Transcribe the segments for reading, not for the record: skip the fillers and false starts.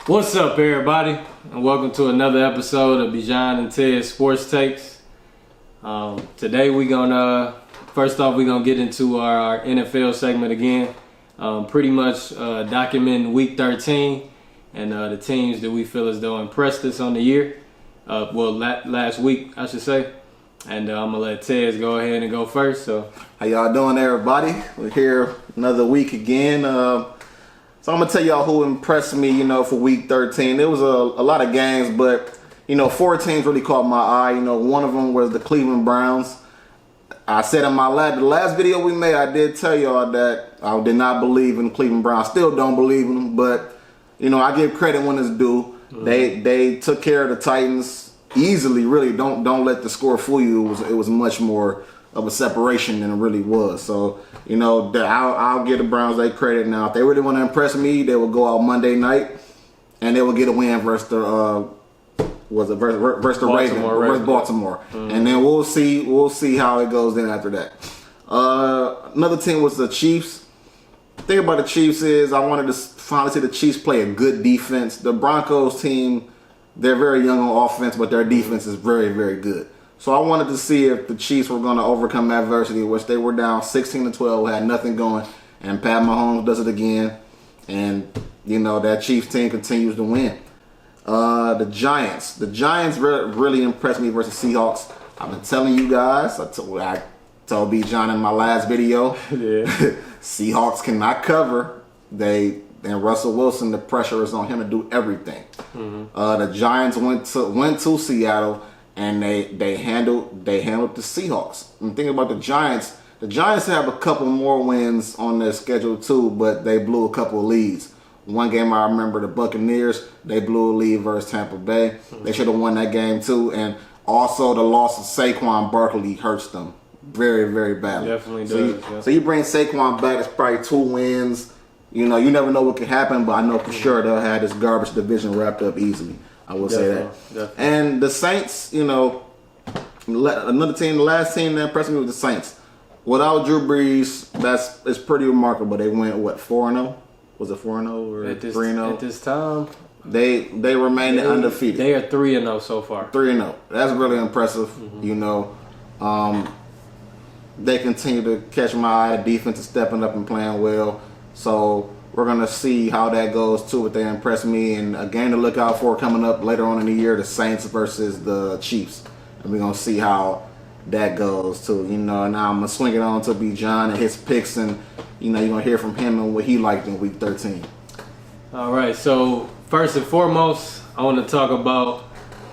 What's up, everybody, and welcome to another episode of Bijan Tez Sports Takes. Today we gonna get into our NFL segment again. Pretty much documenting Week 13 and the teams that we feel as though impressed us on the year. Last week, I should say. And I'm gonna let Tez go ahead and go first. So, how y'all doing, everybody? We're here another week again. So I'm gonna tell y'all who impressed me, for Week 13. There was a lot of games, but 4 teams really caught my eye. One of them was the Cleveland Browns. I said in the last video we made, I did tell y'all that I did not believe in the Cleveland Browns. Still don't believe in them, but I give credit when it's due. Mm-hmm. They took care of the Titans easily. Really, don't let the score fool you. It was much more of a separation than it really was. So, I'll give the Browns their credit. Now, if they really want to impress me, they will go out Monday night and they will get a win versus the Ravens, versus Baltimore. Mm-hmm. And then we'll see how it goes then after that. Another team was the Chiefs. The thing about the Chiefs is I wanted to finally see the Chiefs play a good defense. The Broncos team, they're very young on offense, but their defense is very, very good. So I wanted to see if the Chiefs were going to overcome adversity, which they were down 16-12, had nothing going, and Pat Mahomes does it again. And, that Chiefs team continues to win. The Giants really impressed me versus Seahawks. I've been telling you guys, I told Bijan in my last video, Seahawks cannot cover. And Russell Wilson, the pressure is on him to do everything. Mm-hmm. The Giants went to Seattle and they handled the Seahawks. And thinking about the Giants have a couple more wins on their schedule too, but they blew a couple of leads. One game I remember, the Buccaneers, they blew a lead versus Tampa Bay. Mm-hmm. They should have won that game too. And also the loss of Saquon Barkley hurts them very, very badly. Definitely does. So you bring Saquon back, it's probably 2 wins. You never know what could happen, but I know for sure they'll have this garbage division wrapped up easily. I will say that. Definitely. And the Saints, another team, the last team that impressed me was the Saints. Without Drew Brees, it's pretty remarkable. They went 4-0? Was it 4-0 or 3-0? At this time, they remain undefeated. They are 3-0 so far. 3-0. That's really impressive. Mm-hmm. They continue to catch my eye. Defense is stepping up and playing well. So we're going to see how that goes too, if they impress me. And a game to look out for coming up later on in the year, the Saints versus the Chiefs. And we're going to see how that goes too. Now I'm going to swing it on to Bijan and his picks, and you're going to hear from him and what he liked in Week 13. All right, so first and foremost, I want to talk about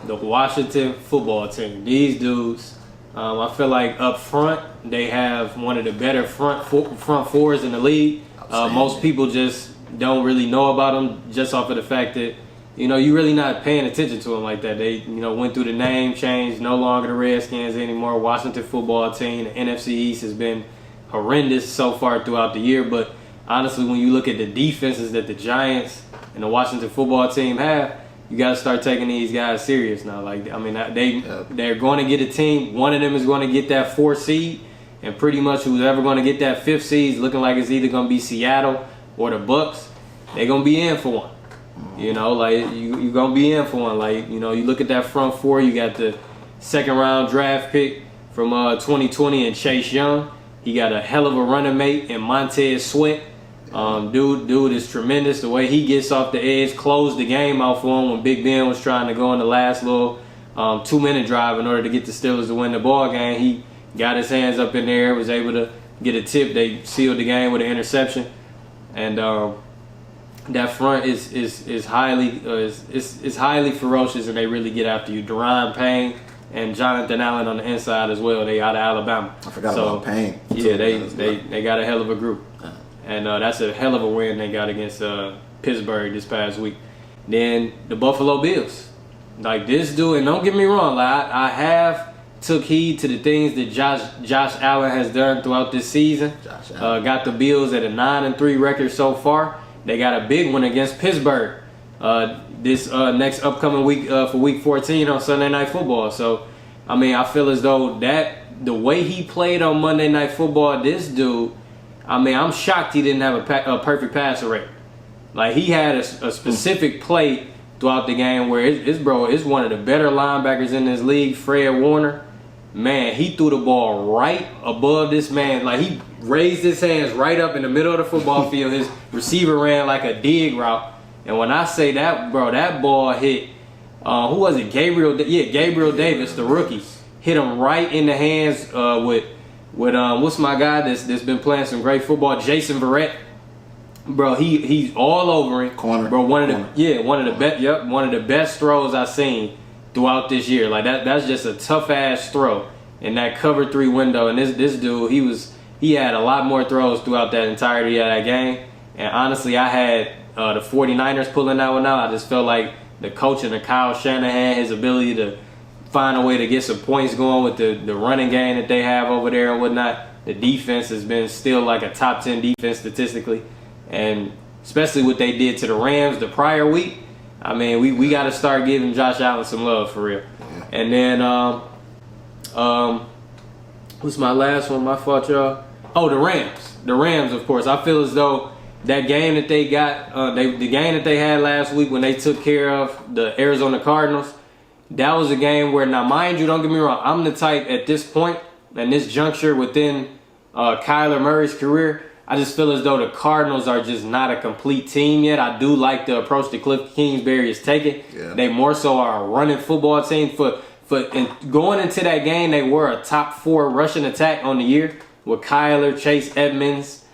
the Washington football team. These dudes, I feel like up front, they have one of the better front fours in the league. Most people just don't really know about them just off of the fact that, you're really not paying attention to them like that. They, went through the name change, no longer the Redskins anymore. Washington football team, the NFC East has been horrendous so far throughout the year. But honestly, when you look at the defenses that the Giants and the Washington football team have, you got to start taking these guys serious now. They're going to get a team. One of them is going to get that 4th seed. And pretty much who's ever going to get that 5th seed is looking like it's either going to be Seattle or the Bucks. They're going to be in for one. You're going to be in for one. You look at that front four, you got the 2nd round draft pick from 2020 and Chase Young. He got a hell of a running mate in Montez Sweat. Dude is tremendous. The way he gets off the edge, closed the game out for him when Big Ben was trying to go in the last little 2-minute drive in order to get the Steelers to win the ball game. He got his hands up in there, was able to get a tip. They sealed the game with an interception, and that front is highly ferocious, and they really get after you. Daron Payne and Jonathan Allen on the inside as well. They out of Alabama. I forgot about Payne. Yeah, they got a hell of a group, and that's a hell of a win they got against Pittsburgh this past week. Then the Buffalo Bills, this dude, and don't get me wrong, I have took heed to the things that Josh Allen has done throughout this season. Got the Bills at a 9-3 record so far. They got a big one against Pittsburgh this next upcoming week for Week 14 on Sunday Night Football. So, I feel as though that the way he played on Monday Night Football, this dude, I'm shocked he didn't have a perfect passer rate. Like he had a specific play throughout the game where his bro is one of the better linebackers in this league, Fred Warner. Man, he threw the ball right above this man. Like he raised his hands right up in the middle of the football field. His receiver ran like a dig route. And when I say that, bro, that ball hit, who was it? Gabriel Davis, the rookie. Hit him right in the hands with what's my guy that's been playing some great football, Jason Verrett. Bro, he's all over him. Corner. Bro, one of the best throws I've seen throughout this year. Like that's just a tough ass throw in that cover 3 window. And this dude, he had a lot more throws throughout that entirety of that game. And honestly, I had the 49ers pulling that one out. I just felt like the coaching of Kyle Shanahan, his ability to find a way to get some points going with the running game that they have over there and whatnot. The defense has been still like a top 10 defense statistically. And especially what they did to the Rams the prior week. I mean, we got to start giving Josh Allen some love for real. Yeah. And then, what's my last one? My fault, y'all. Oh, the Rams. The Rams, of course. I feel as though that game that they got, the game that they had last week when they took care of the Arizona Cardinals, that was a game where, now mind you, don't get me wrong, I'm the type at this point, and this juncture within Kyler Murray's career, I just feel as though the Cardinals are just not a complete team yet. I do like the approach that Cliff Kingsbury is taking. Yeah. They more so are a running football team. And going into that game, they were a top 4 rushing attack on the year with Kyler, Chase Edmonds,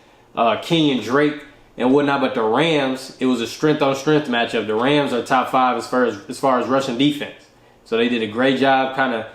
Kenyon Drake, and whatnot. But the Rams, it was a strength-on-strength matchup. The Rams are top 5 as far as rushing defense. So they did a great job kind of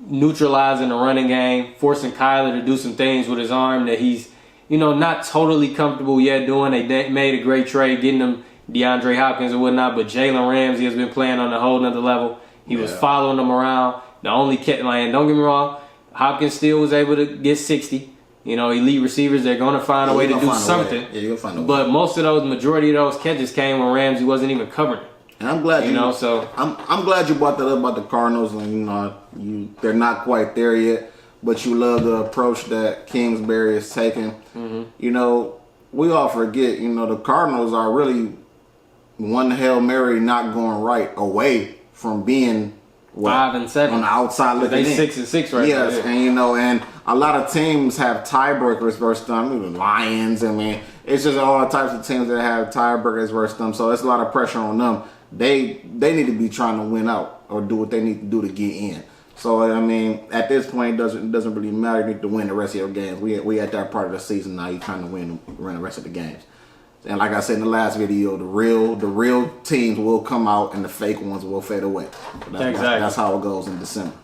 neutralizing the running game, forcing Kyler to do some things with his arm that he's, not totally comfortable yet doing. They made a great trade getting him DeAndre Hopkins and whatnot, but Jalen Ramsey has been playing on a whole nother level. He was following them around. The only and don't get me wrong, Hopkins still was able to get 60. Elite receivers, they're going to find a way to do something. Yeah, you're going to find a way. But most of majority of those catches came when Ramsey wasn't even covering it. And I'm glad so I'm glad you brought that up about the Cardinals, and they're not quite there yet, but you love the approach that Kingsbury is taking. Mm-hmm. We all forget, the Cardinals are really one Hail Mary not going right away from being 5-7 on the outside looking in. They 6-6 right now. Yes, and and a lot of teams have tiebreakers versus them. The Lions, it's just all types of teams that have tiebreakers versus them. So it's a lot of pressure on them. They need to be trying to win out or do what they need to do to get in. So at this point, it doesn't really matter. You need to win the rest of your games. We at that part of the season now. You're trying to win the rest of the games. And like I said in the last video, the real teams will come out and the fake ones will fade away. That's how it goes in December.